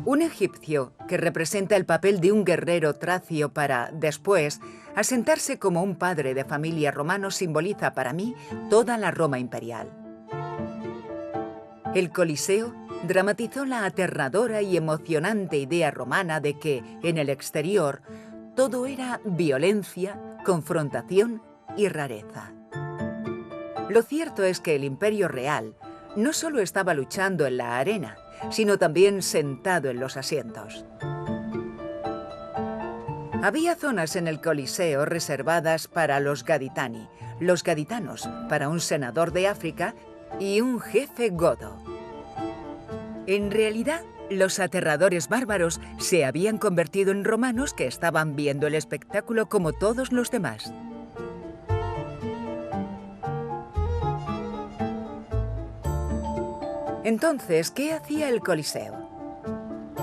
Un egipcio que representa el papel de un guerrero tracio para, después, asentarse como un padre de familia romano simboliza para mí toda la Roma imperial. El Coliseo dramatizó la aterradora y emocionante idea romana de que, en el exterior, todo era violencia, confrontación y rareza. Lo cierto es que el Imperio Real no solo estaba luchando en la arena, sino también sentado en los asientos. Había zonas en el Coliseo reservadas para los gaditani, los gaditanos para un senador de África y un jefe godo. En realidad, los aterradores bárbaros se habían convertido en romanos que estaban viendo el espectáculo como todos los demás. Entonces, ¿qué hacía el Coliseo?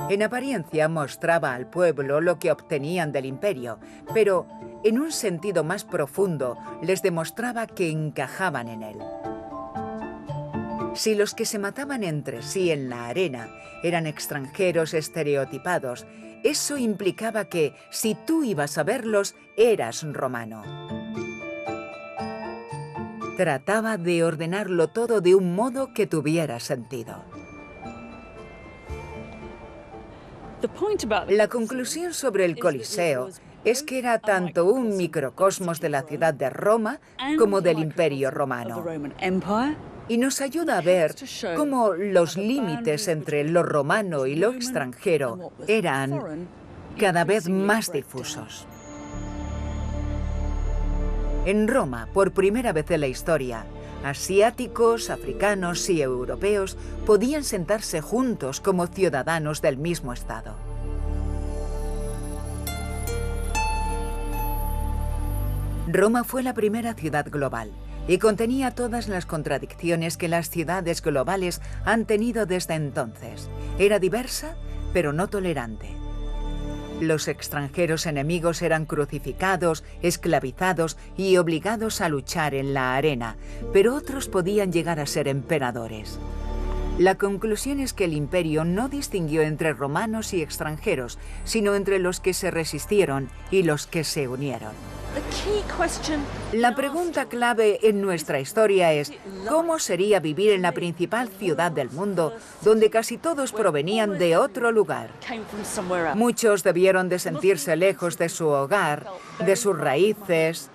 En apariencia mostraba al pueblo lo que obtenían del imperio, pero en un sentido más profundo les demostraba que encajaban en él. Si los que se mataban entre sí en la arena eran extranjeros estereotipados, eso implicaba que, si tú ibas a verlos, eras romano. Trataba de ordenarlo todo de un modo que tuviera sentido. La conclusión sobre el Coliseo es que era tanto un microcosmos de la ciudad de Roma como del Imperio Romano. Y nos ayuda a ver cómo los límites entre lo romano y lo extranjero eran cada vez más difusos. En Roma, por primera vez en la historia, asiáticos, africanos y europeos podían sentarse juntos como ciudadanos del mismo estado. Roma fue la primera ciudad global y contenía todas las contradicciones que las ciudades globales han tenido desde entonces. Era diversa, pero no tolerante. Los extranjeros enemigos eran crucificados, esclavizados y obligados a luchar en la arena, pero otros podían llegar a ser emperadores. La conclusión es que el imperio no distinguió entre romanos y extranjeros, sino entre los que se resistieron y los que se unieron. La pregunta clave en nuestra historia es, ¿cómo sería vivir en la principal ciudad del mundo, donde casi todos provenían de otro lugar? Muchos debieron de sentirse lejos de su hogar, de sus raíces,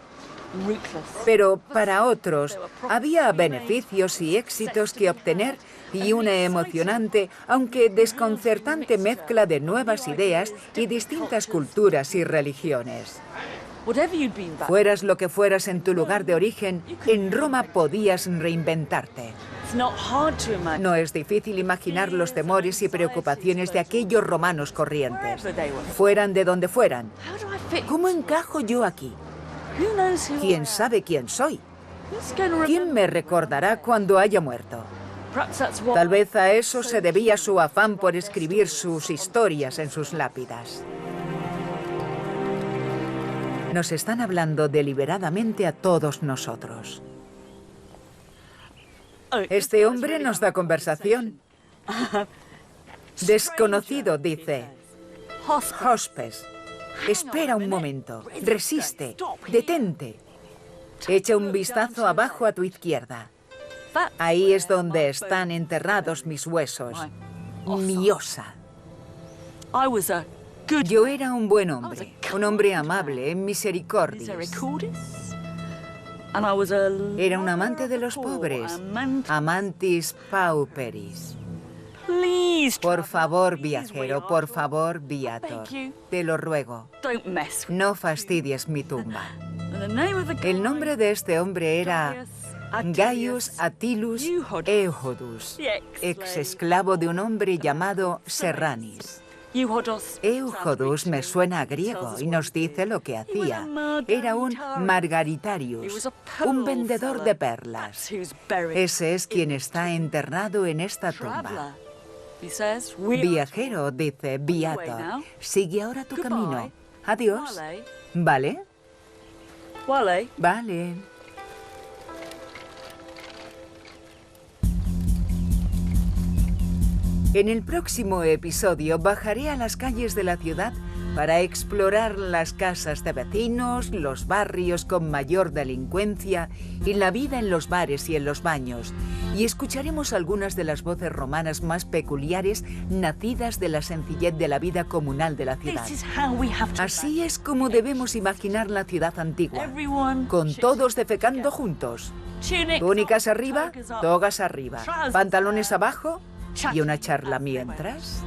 pero para otros había beneficios y éxitos que obtener y una emocionante, aunque desconcertante mezcla de nuevas ideas y distintas culturas y religiones. Fueras lo que fueras en tu lugar de origen, en Roma podías reinventarte. No es difícil imaginar los temores y preocupaciones de aquellos romanos corrientes. Fueran de donde fueran. ¿Cómo encajo yo aquí? ¿Quién sabe quién soy? ¿Quién me recordará cuando haya muerto? Tal vez a eso se debía su afán por escribir sus historias en sus lápidas. Nos están hablando deliberadamente a todos nosotros. Este hombre nos da conversación. Desconocido, dice. Hospes. Espera un momento. Resiste. Detente. Echa un vistazo abajo a tu izquierda. Ahí es donde están enterrados mis huesos. Mi osa. Yo era un buen hombre, un hombre amable, misericordias. Era un amante de los pobres, amantis pauperis. Por favor, viajero, por favor, viator, te lo ruego, no fastidies mi tumba. El nombre de este hombre era Gaius Attilus Euhodus, ex esclavo de un hombre llamado Serranis. Euhodus me suena a griego y nos dice lo que hacía. Era un margaritarius, un vendedor de perlas. Ese es quien está enterrado en esta tumba. Viajero, dice, viator, sigue ahora tu camino. Adiós. ¿Vale? Vale. En el próximo episodio bajaré a las calles de la ciudad para explorar las casas de vecinos, los barrios con mayor delincuencia y la vida en los bares y en los baños. Y escucharemos algunas de las voces romanas más peculiares nacidas de la sencillez de la vida comunal de la ciudad. Así es como debemos imaginar la ciudad antigua, con todos defecando juntos. Túnicas arriba, togas arriba, pantalones abajo y una charla mientras.